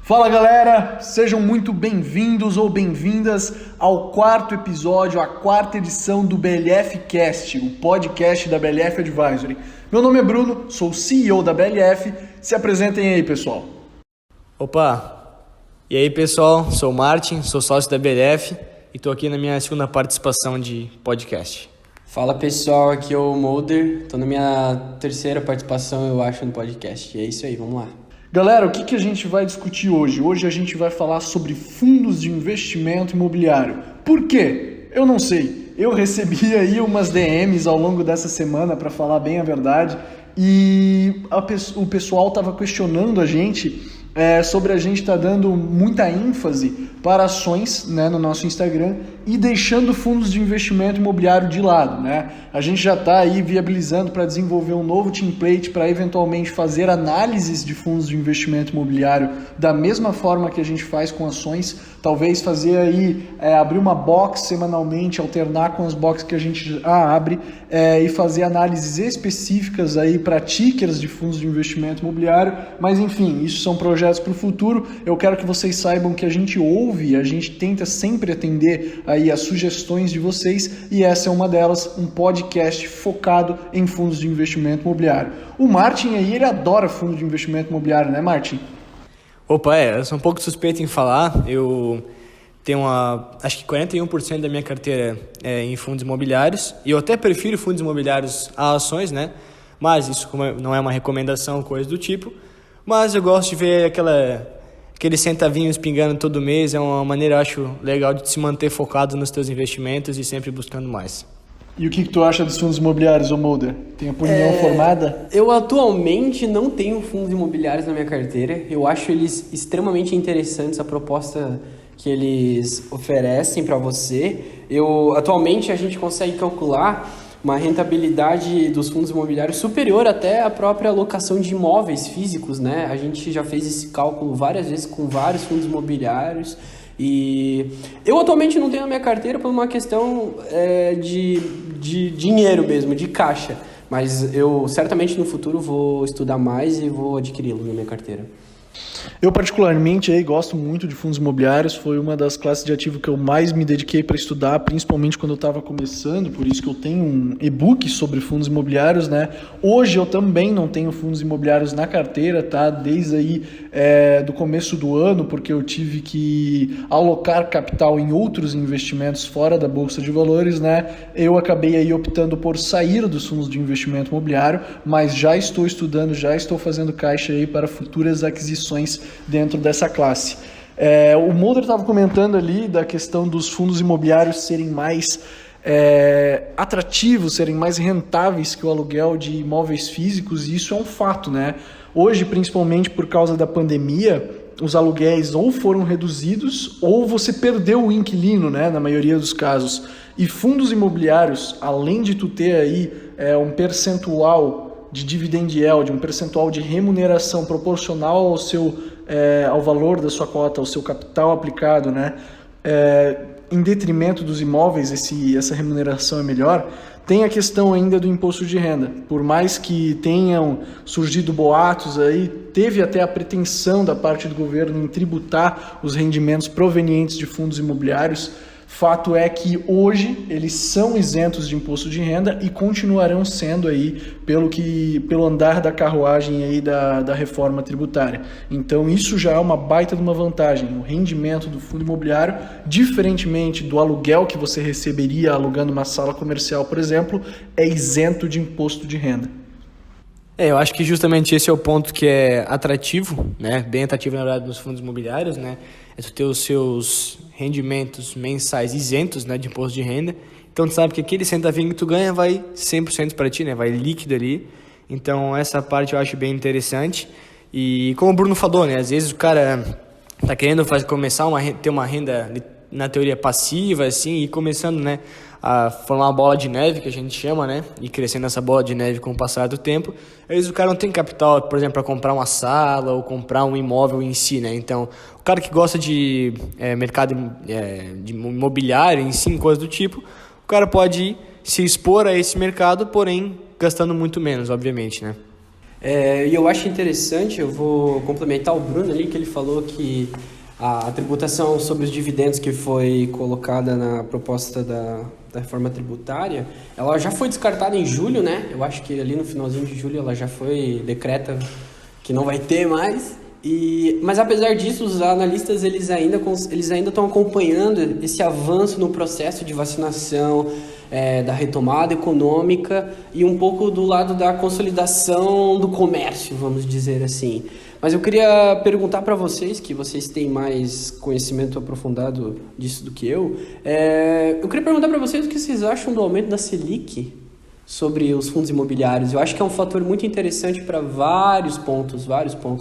Fala galera, sejam muito bem-vindos ou bem-vindas ao quarto episódio, a quarta edição do BLF Cast, o podcast da BLF Advisory. Meu nome é Bruno, sou o CEO da BLF, se apresentem aí pessoal. Opa, e aí pessoal, sou o Martin, sou sócio da BLF e estou aqui na minha segunda participação de podcast. Fala pessoal, aqui é o Mulder, estou na minha terceira participação eu acho no podcast, e é isso aí, vamos lá. Galera, o que a gente vai discutir hoje? Hoje a gente vai falar sobre fundos de investimento imobiliário. Por quê? Eu não sei. Eu recebi aí umas DMs ao longo dessa semana, para falar bem a verdade, e o pessoal estava questionando a gente sobre a gente estar dando muita ênfase para ações, né, no nosso Instagram e deixando fundos de investimento imobiliário de lado, né? A gente já está aí viabilizando para desenvolver um novo template para eventualmente fazer análises de fundos de investimento imobiliário da mesma forma que a gente faz com ações, talvez fazer aí, abrir uma box semanalmente, alternar com as boxes que a gente abre e fazer análises específicas aí para tickers de fundos de investimento imobiliário, mas enfim, isso são projetos para o futuro. Eu quero que vocês saibam que a gente ouve, a gente tenta sempre atender aí as sugestões de vocês e essa é uma delas, um podcast focado em fundos de investimento imobiliário. O Martin aí, ele adora fundo de investimento imobiliário, né Martin? Opa, eu sou um pouco suspeito em falar, eu tenho acho que 41% da minha carteira em fundos imobiliários e eu até prefiro fundos imobiliários a ações, né? Mas isso não é uma recomendação, coisa do tipo, mas eu gosto de ver aqueles centavinhos pingando todo mês, é uma maneira, eu acho, legal de se manter focado nos teus investimentos e sempre buscando mais. E o que tu acha dos fundos imobiliários, ô Mulder? Tem opinião formada? Eu atualmente não tenho fundos imobiliários na minha carteira, eu acho eles extremamente interessantes, a proposta que eles oferecem para você. Atualmente a gente consegue calcular uma rentabilidade dos fundos imobiliários superior até à própria alocação de imóveis físicos, né? A gente já fez esse cálculo várias vezes com vários fundos imobiliários e eu atualmente não tenho na minha carteira por uma questão de dinheiro mesmo, de caixa, mas eu certamente no futuro vou estudar mais e vou adquiri-lo na minha carteira. Eu particularmente gosto muito de fundos imobiliários, foi uma das classes de ativo que eu mais me dediquei para estudar, principalmente quando eu estava começando, por isso que eu tenho um e-book sobre fundos imobiliários, né? Hoje eu também não tenho fundos imobiliários na carteira, tá? Desde aí do começo do ano, porque eu tive que alocar capital em outros investimentos fora da Bolsa de Valores, né? Eu acabei aí optando por sair dos fundos de investimento imobiliário, mas já estou estudando, já estou fazendo caixa aí para futuras aquisições dentro dessa classe. O Mulder estava comentando ali da questão dos fundos imobiliários serem mais atrativos, serem mais rentáveis que o aluguel de imóveis físicos, e isso é um fato, né? Hoje, principalmente por causa da pandemia, os aluguéis ou foram reduzidos ou você perdeu o inquilino, né? Na maioria dos casos. E fundos imobiliários, além de tu ter aí um percentual de dividend yield, um percentual de remuneração proporcional ao valor da sua cota, ao seu capital aplicado, né? Em detrimento dos imóveis, essa remuneração é melhor. Tem a questão ainda do imposto de renda. Por mais que tenham surgido boatos aí, teve até a pretensão da parte do governo em tributar os rendimentos provenientes de fundos imobiliários. Fato é que hoje eles são isentos de imposto de renda e continuarão sendo aí pelo andar da carruagem aí da reforma tributária. Então isso já é uma baita de uma vantagem. O rendimento do fundo imobiliário, diferentemente do aluguel que você receberia alugando uma sala comercial, por exemplo, é isento de imposto de renda. Eu acho que justamente esse é o ponto que é atrativo, né? Bem atrativo na verdade nos fundos imobiliários, né? É tu ter os seus rendimentos mensais isentos, né, de imposto de renda. Então tu sabe que aquele centavinho que tu ganha vai 100% para ti, né? Vai líquido ali. Então essa parte eu acho bem interessante. E como o Bruno falou, né? Às vezes o cara tá querendo começar ter uma renda na teoria passiva, assim, e começando, né, a formar uma bola de neve, que a gente chama, né, e crescendo essa bola de neve com o passar do tempo. Às vezes o cara não tem capital, por exemplo, para comprar uma sala ou comprar um imóvel em si, né, então o cara que gosta de mercado de imobiliário em si, coisa do tipo, o cara pode se expor a esse mercado, porém gastando muito menos, obviamente, né. E eu acho interessante, eu vou complementar o Bruno ali, que ele falou que a tributação sobre os dividendos que foi colocada na proposta da reforma tributária, ela já foi descartada em julho, né? Eu acho que ali no finalzinho de julho ela já foi decreta que não vai ter mais. Mas apesar disso, os analistas eles ainda estão acompanhando esse avanço no processo de vacinação, da retomada econômica e um pouco do lado da consolidação do comércio, vamos dizer assim. Mas eu queria perguntar para vocês, que vocês têm mais conhecimento aprofundado disso do que eu queria perguntar para vocês o que vocês acham do aumento da Selic sobre os fundos imobiliários. Eu acho que é um fator muito interessante para vários pontos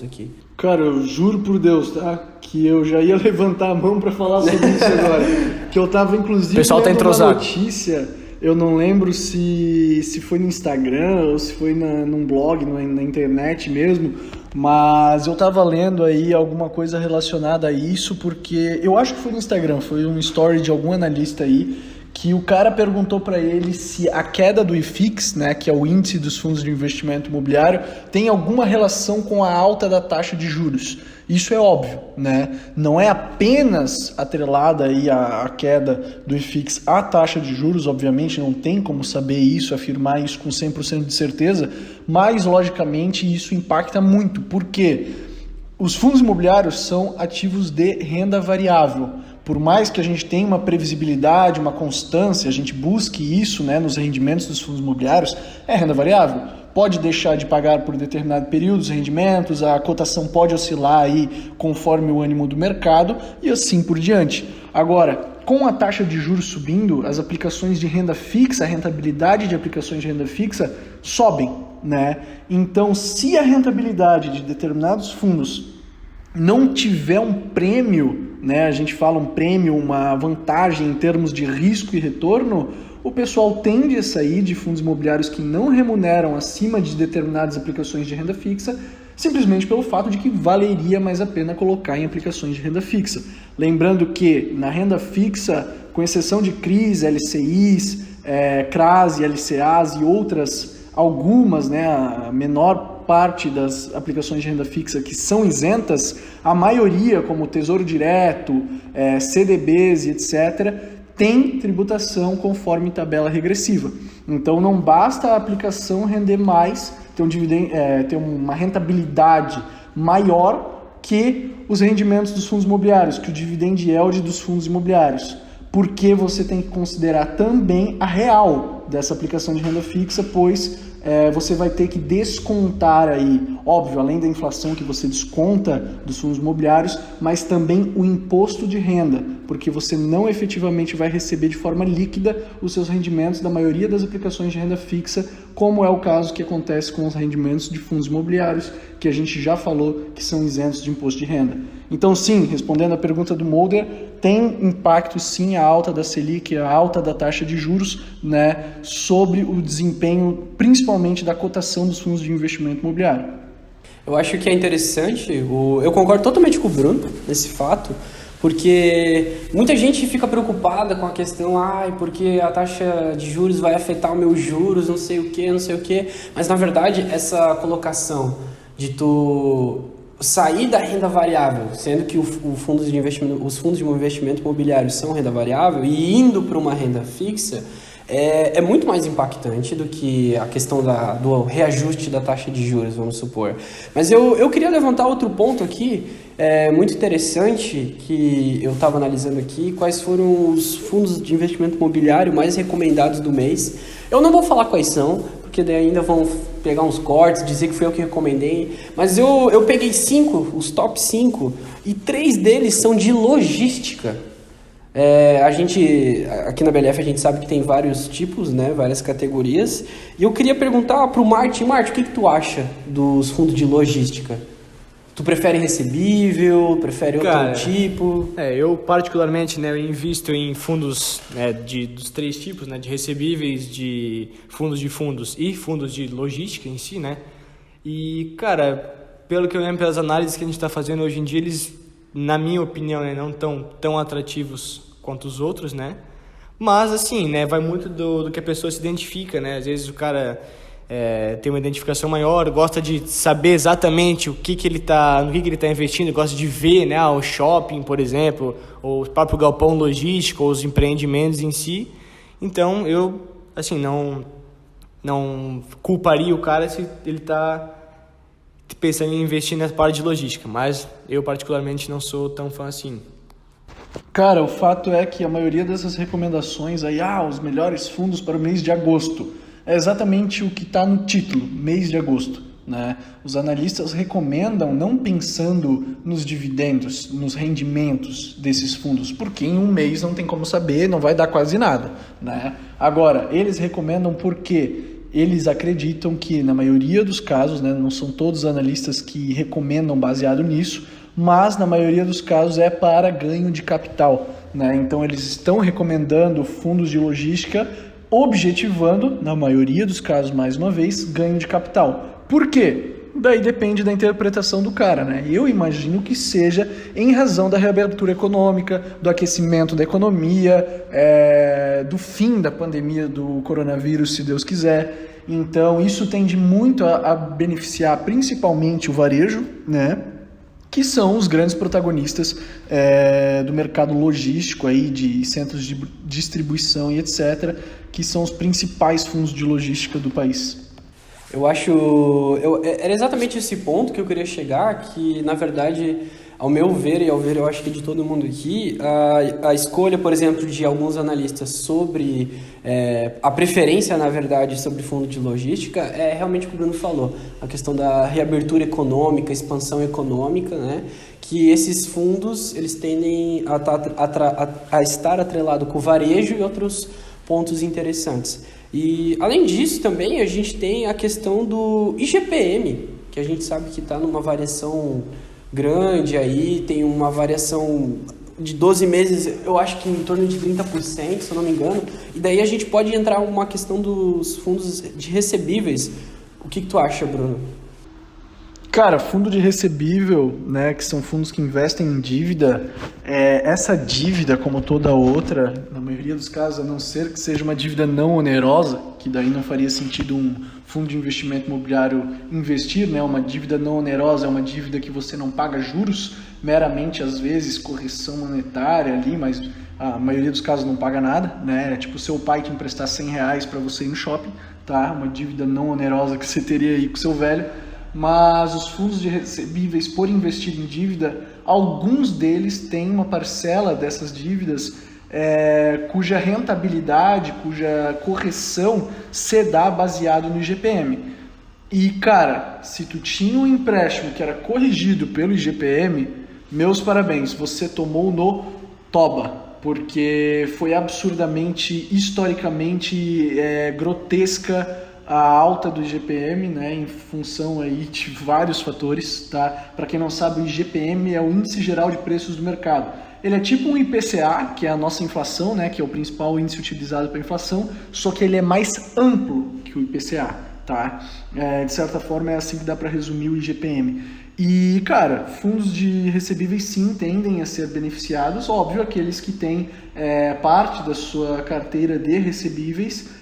aqui. Cara, eu juro por Deus, tá? Que eu já ia levantar a mão para falar sobre isso agora. Que eu tava, inclusive, o pessoal tá lendo uma entrosado. notícia, eu não lembro se foi no Instagram ou se foi num blog, na internet mesmo, mas eu tava lendo aí alguma coisa relacionada a isso, porque eu acho que foi no Instagram, foi um story de algum analista aí, que o cara perguntou para ele se a queda do IFIX, né, que é o índice dos fundos de investimento imobiliário, tem alguma relação com a alta da taxa de juros. Isso é óbvio, né? Não é apenas atrelada aí a queda do IFIX à taxa de juros, obviamente não tem como saber isso, afirmar isso com 100% de certeza, mas logicamente isso impacta muito. Por quê? Os fundos imobiliários são ativos de renda variável. Por mais que a gente tenha uma previsibilidade, uma constância, a gente busque isso, né, nos rendimentos dos fundos imobiliários, é renda variável. Pode deixar de pagar por determinado período os rendimentos, a cotação pode oscilar aí conforme o ânimo do mercado e assim por diante. Agora, com a taxa de juros subindo, as aplicações de renda fixa, a rentabilidade de aplicações de renda fixa sobem, né? Então, se a rentabilidade de determinados fundos não tiver um prêmio, né, a gente fala um prêmio, uma vantagem em termos de risco e retorno, o pessoal tende a sair de fundos imobiliários que não remuneram acima de determinadas aplicações de renda fixa, simplesmente pelo fato de que valeria mais a pena colocar em aplicações de renda fixa. Lembrando que na renda fixa, com exceção de CRIs, LCIs, CRAs e LCAs e outras, algumas, né, a menor parte das aplicações de renda fixa que são isentas, a maioria, como Tesouro Direto, CDBs e etc., tem tributação conforme tabela regressiva. Então não basta a aplicação render mais, ter uma rentabilidade maior que os rendimentos dos fundos imobiliários, que o dividend yield dos fundos imobiliários, porque você tem que considerar também a real dessa aplicação de renda fixa, pois você vai ter que descontar aí, óbvio, além da inflação que você desconta dos fundos imobiliários, mas também o imposto de renda, porque você não efetivamente vai receber de forma líquida os seus rendimentos da maioria das aplicações de renda fixa, como é o caso que acontece com os rendimentos de fundos imobiliários, que a gente já falou que são isentos de imposto de renda. Então sim, respondendo a pergunta do Mulder, tem impacto sim a alta da Selic, a alta da taxa de juros, né, sobre o desempenho, principalmente da cotação dos fundos de investimento imobiliário. Eu acho que é interessante, eu concordo totalmente com o Bruno nesse fato, porque muita gente fica preocupada com a questão, porque a taxa de juros vai afetar os meus juros, não sei o que, mas na verdade essa colocação de tu sair da renda variável, sendo que os fundos de investimento imobiliário são renda variável, e indo para uma renda fixa, é muito mais impactante do que a questão do reajuste da taxa de juros, vamos supor. Mas eu queria levantar outro ponto aqui, muito interessante, que eu estava analisando aqui, quais foram os fundos de investimento imobiliário mais recomendados do mês. Eu não vou falar quais são, porque daí ainda vão pegar uns cortes, dizer que foi eu que recomendei, mas eu peguei 5, os top 5, e 3 deles são de logística. Aqui na BLF a gente sabe que tem vários tipos, né, várias categorias, e eu queria perguntar para o Martin, o que tu acha dos fundos de logística? Tu prefere recebível, prefere outro tipo? Eu particularmente, né, eu invisto em fundos, né, dos 3 tipos, né, de recebíveis, de fundos e fundos de logística em si, né? E, cara, pelo que eu lembro, pelas análises que a gente está fazendo hoje em dia, eles, na minha opinião, né, não estão tão atrativos quanto os outros, né? Mas, assim, né, vai muito do que a pessoa se identifica, né? Às vezes o cara tem uma identificação maior, gosta de saber exatamente no que ele está investindo, gosta de ver, né, o shopping, por exemplo, ou o próprio galpão logístico, ou os empreendimentos em si. Então, eu assim, não culparia o cara se ele está pensando em investir nessa parte de logística, mas eu particularmente não sou tão fã assim. Cara, o fato é que a maioria dessas recomendações aí, os melhores fundos para o mês de agosto, é exatamente o que está no título, mês de agosto, né? Os analistas recomendam não pensando nos dividendos, nos rendimentos desses fundos, porque em um mês não tem como saber, não vai dar quase nada, né? Agora, eles recomendam porque eles acreditam que, na maioria dos casos, né, não são todos os analistas que recomendam baseado nisso, mas na maioria dos casos é para ganho de capital, né? Então eles estão recomendando fundos de logística objetivando, na maioria dos casos, mais uma vez, ganho de capital. Por quê? Daí depende da interpretação do cara, né? Eu imagino que seja em razão da reabertura econômica, do aquecimento da economia, do fim da pandemia do coronavírus, se Deus quiser. Então, isso tende muito a beneficiar principalmente o varejo, né? Que são os grandes protagonistas do mercado logístico, aí, de centros de distribuição e etc., que são os principais fundos de logística do país. Era exatamente esse ponto que eu queria chegar, que, na verdade, ao meu ver, e ao ver, eu acho que de todo mundo aqui, a escolha, por exemplo, de alguns analistas sobre a preferência, na verdade, sobre fundo de logística, é realmente o que o Bruno falou, a questão da reabertura econômica, expansão econômica, né? Que esses fundos, eles tendem a estar atrelado com o varejo e outros pontos interessantes. E, além disso, também a gente tem a questão do IGPM, que a gente sabe que está numa variação grande aí, tem uma variação de 12 meses, eu acho que em torno de 30%, se eu não me engano. E daí a gente pode entrar uma questão dos fundos de recebíveis. O que tu acha, Bruno? Cara, fundo de recebível, né, que são fundos que investem em dívida, essa dívida, como toda outra, na maioria dos casos, a não ser que seja uma dívida não onerosa, que daí não faria sentido um fundo de investimento imobiliário investir, né, uma dívida não onerosa é uma dívida que você não paga juros, meramente, às vezes, correção monetária ali, mas a maioria dos casos não paga nada, né, é tipo seu pai te emprestar R$100 para você ir no shopping, tá, uma dívida não onerosa que você teria aí com seu velho. Mas os fundos de recebíveis, por investir em dívida, alguns deles têm uma parcela dessas dívidas cuja rentabilidade, cuja correção se dá baseado no IGPM. E, cara, se tu tinha um empréstimo que era corrigido pelo IGPM, meus parabéns, você tomou no toba, porque foi absurdamente, historicamente grotesca a alta do IGPM, né, em função aí de vários fatores, tá? Para quem não sabe, o IGPM é o Índice Geral de Preços do Mercado. Ele é tipo um IPCA, que é a nossa inflação, né, que é o principal índice utilizado para inflação, só que ele é mais amplo que o IPCA, tá? De certa forma é assim que dá para resumir o IGPM. E, cara, fundos de recebíveis sim tendem a ser beneficiados, óbvio, aqueles que têm parte da sua carteira de recebíveis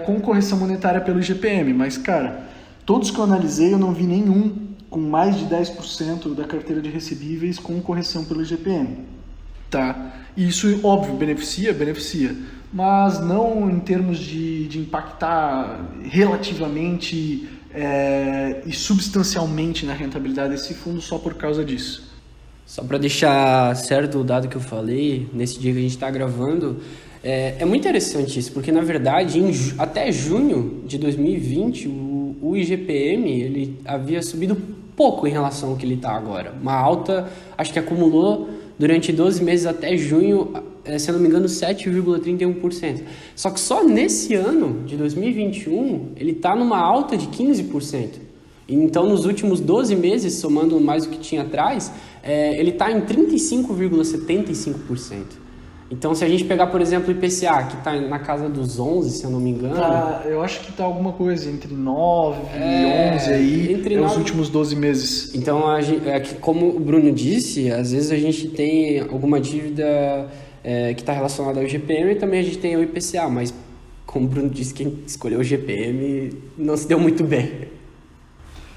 com correção monetária pelo IGPM, mas, cara, todos que eu analisei, eu não vi nenhum com mais de 10% da carteira de recebíveis com correção pelo IGPM, tá? E isso, óbvio, beneficia, mas não em termos de impactar relativamente e substancialmente na rentabilidade desse fundo só por causa disso. Só para deixar certo o dado que eu falei, nesse dia que a gente está gravando, é muito interessante isso, porque na verdade até junho de 2020 o IGPM ele havia subido pouco em relação ao que ele está agora. Uma alta, acho que acumulou durante 12 meses até junho, se eu não me engano, 7,31%. Só que só nesse ano de 2021 ele está numa alta de 15%. Então nos últimos 12 meses, somando mais o que tinha atrás, ele está em 35,75%. Então, se a gente pegar, por exemplo, o IPCA, que está na casa dos 11, se eu não me engano... eu acho que está alguma coisa entre 9 e 11 aí, entre os últimos 12 meses. Então, como o Bruno disse, às vezes a gente tem alguma dívida que está relacionada ao IGPM e também a gente tem o IPCA, mas como o Bruno disse, quem escolheu o GPM não se deu muito bem.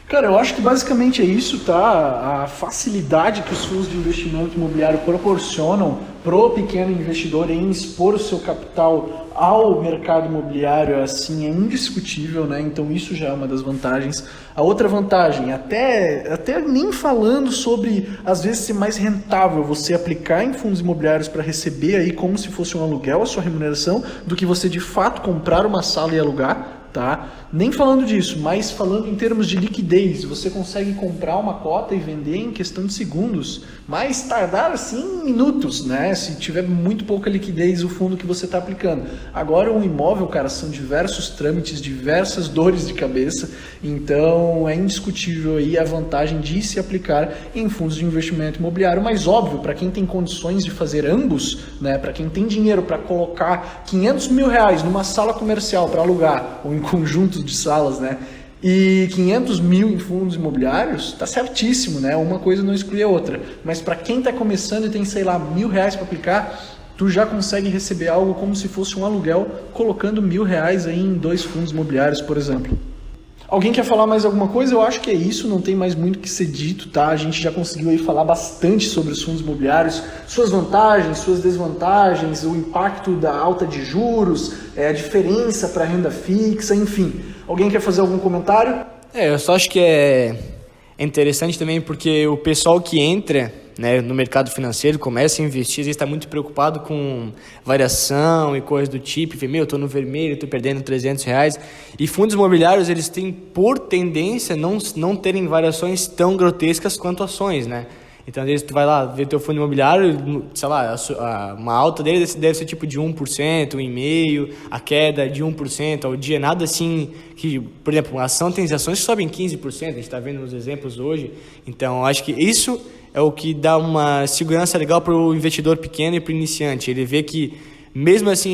Cara, eu acho que basicamente é isso, tá? A facilidade que os fundos de investimento imobiliário proporcionam pro pequeno investidor em expor o seu capital ao mercado imobiliário, assim, é indiscutível, né? Então isso já é uma das vantagens. A outra vantagem, até nem falando sobre, às vezes, ser mais rentável você aplicar em fundos imobiliários para receber aí como se fosse um aluguel a sua remuneração, do que você de fato comprar uma sala e alugar. Tá? Nem falando disso, mas falando em termos de liquidez, você consegue comprar uma cota e vender em questão de segundos, mas tardar assim minutos, né? Se tiver muito pouca liquidez o fundo que você está aplicando. Agora um imóvel, cara, são diversos trâmites, diversas dores de cabeça, então é indiscutível aí a vantagem de se aplicar em fundos de investimento imobiliário, mas óbvio, para quem tem condições de fazer ambos, né? Para quem tem dinheiro para colocar R$500 mil numa sala comercial para alugar, ou em conjuntos de salas, né? E 500 mil em fundos imobiliários, tá certíssimo, né? Uma coisa não exclui a outra. Mas para quem está começando e tem, sei lá, R$1.000 para aplicar, tu já consegue receber algo como se fosse um aluguel, colocando R$1.000 aí em 2 fundos imobiliários, por exemplo. Alguém quer falar mais alguma coisa? Eu acho que é isso, não tem mais muito o que ser dito, tá? A gente já conseguiu aí falar bastante sobre os fundos imobiliários, suas vantagens, suas desvantagens, o impacto da alta de juros, a diferença para renda fixa, enfim. Alguém quer fazer algum comentário? Eu só acho que é interessante também porque o pessoal que entra, né, no mercado financeiro, começa a investir, às vezes está muito preocupado com variação e coisas do tipo, eu estou no vermelho, estou perdendo R$300, e fundos imobiliários, eles têm por tendência não terem variações tão grotescas quanto ações, né? Então, às vezes, tu vai lá ver teu fundo imobiliário, sei lá, uma alta dele deve ser tipo de 1%, 1,5%, a queda de 1% ao dia, nada assim que, por exemplo, a ação tem ações que sobem 15%, a gente está vendo nos exemplos hoje, então acho que isso é o que dá uma segurança legal para o investidor pequeno e para o iniciante, ele vê que mesmo assim,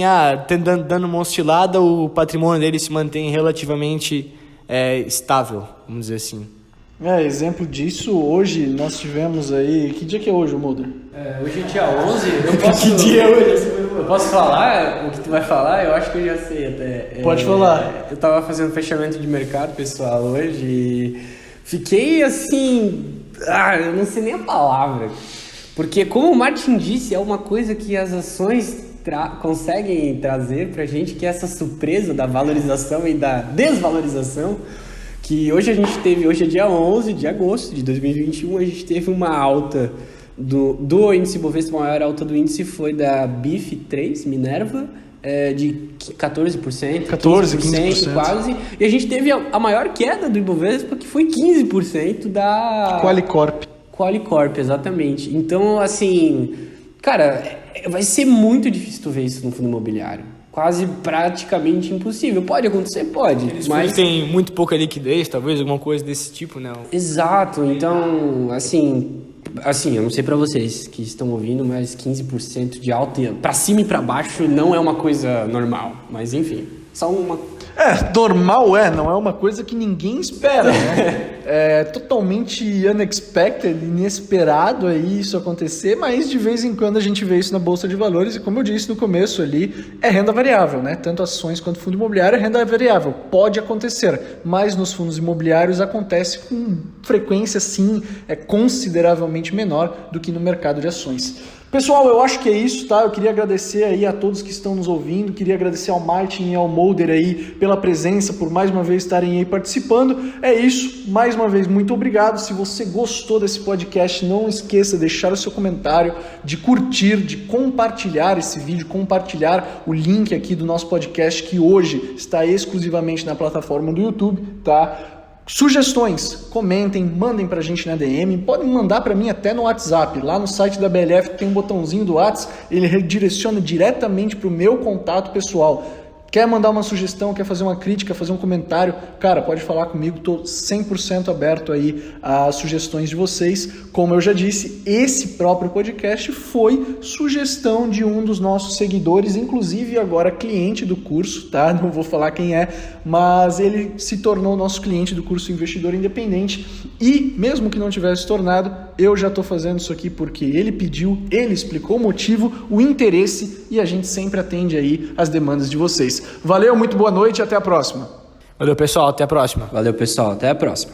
dando uma oscilada, o patrimônio dele se mantém relativamente estável, vamos dizer assim. Exemplo disso, hoje nós tivemos aí... Que dia que é hoje, Mulder? Hoje é dia 11. Que dia é hoje? Eu posso falar o que tu vai falar? Eu acho que eu já sei até. Pode falar. Eu tava fazendo fechamento de mercado, pessoal, hoje e fiquei assim... eu não sei nem a palavra. Porque como o Martin disse, é uma coisa que as ações conseguem trazer pra gente, que é essa surpresa da valorização e da desvalorização. Que hoje hoje é dia 11 de agosto de 2021, a gente teve uma alta do índice Bovespa, a maior alta do índice foi da BIF3, Minerva, de 14%, 15% quase, e a gente teve a maior queda do Ibovespa, que foi 15% da Qualicorp, exatamente. Então, assim, cara, vai ser muito difícil tu ver isso no fundo imobiliário. Quase praticamente impossível. Pode acontecer? Pode. Mas tem muito pouca liquidez, talvez, alguma coisa desse tipo, né? Exato. Então, assim, eu não sei pra vocês que estão ouvindo, mas 15% de alta pra cima e pra baixo não é uma coisa normal. Mas, enfim, só uma... Normal não é uma coisa que ninguém espera, né? É totalmente unexpected, inesperado aí isso acontecer, mas de vez em quando a gente vê isso na Bolsa de Valores e como eu disse no começo ali, é renda variável, né? Tanto ações quanto fundo imobiliário é renda variável, pode acontecer, mas nos fundos imobiliários acontece com frequência sim, é consideravelmente menor do que no mercado de ações. Pessoal, eu acho que é isso, tá? Eu queria agradecer aí a todos que estão nos ouvindo, queria agradecer ao Martin e ao Mulder aí pela presença, por mais uma vez estarem aí participando. É isso, mais uma vez, muito obrigado. Se você gostou desse podcast, não esqueça de deixar o seu comentário, de curtir, de compartilhar esse vídeo, compartilhar o link aqui do nosso podcast, que hoje está exclusivamente na plataforma do YouTube, tá? Sugestões, comentem, mandem pra gente na DM, podem mandar pra mim até no WhatsApp, lá no site da BLF tem um botãozinho do WhatsApp, ele redireciona diretamente pro meu contato pessoal. Quer mandar uma sugestão, quer fazer uma crítica, fazer um comentário, cara, pode falar comigo, estou 100% aberto aí a sugestões de vocês. Como eu já disse, esse próprio podcast foi sugestão de um dos nossos seguidores, inclusive agora cliente do curso, tá? Não vou falar quem é, mas ele se tornou nosso cliente do curso Investidor Independente e, mesmo que não tivesse tornado, eu já estou fazendo isso aqui porque ele pediu, ele explicou o motivo, o interesse e a gente sempre atende aí as demandas de vocês. Valeu, muito boa noite e até a próxima. Valeu, pessoal. Até a próxima. Valeu, pessoal. Até a próxima.